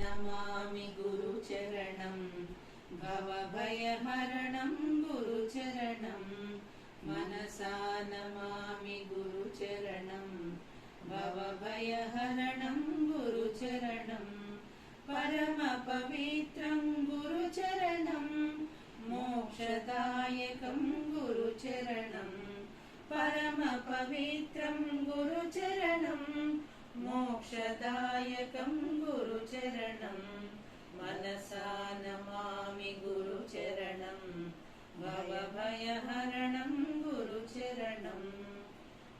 नमामि गुरुचरणं भवभयहरणं गुरुचरणं मनसा नमामि गुरुचरणं भवभयहरणं गुरुचरणं परमपवित्रं गुरुचरणं मोक्षदायकं गुरुचरणं परमपवित्रं गुरुचरणं मोक्षदायकं गुरुचरणं मनसा नमामि गुरुचरणं भवभयहरणं गुरुचरणं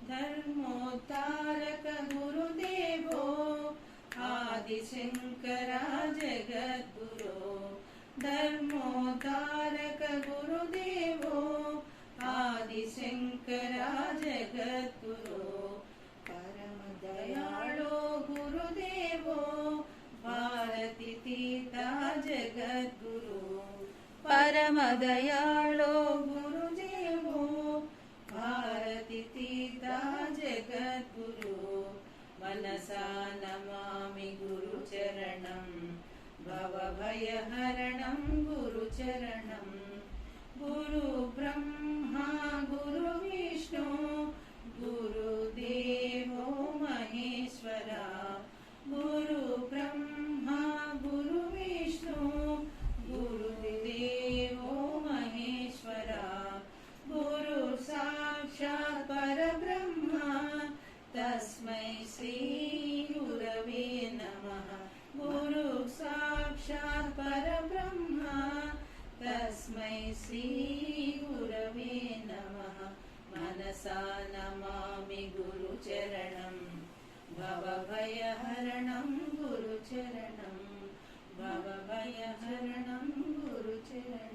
धर्मोद्धारक गुरुदेवो आदिशंकरा जगद्गुरो धर्मोद्धारक गुरुदेवो आदिशंकरा जगद्गुरो परमदयाळो गुरुदेवो भारतीतीर्था जगद्गुरो परमदयाळो गुरुदेवो भारतीतीर्था जगद्गुरो मनसा नमामि गुरुचरणं भवभयहरणं गुरुचरणं गुरुब्रह्मा गुरुविष्णु गुरुदेवो महेश्वरा गुरुब्रह्मा गुरुविष्णु गुरुदेवो महेश्वरा गुरु साक्षात् परब्रह्मा तस्मै श्री गुरवे नमः गुरु साक्षात् परब्रह्मा तस्मै श्री गुरवे नमः मनसा नमामि गुरुचरणं भवभयहरणं गुरुचरणं भवभयहरणं गुरुचरणं।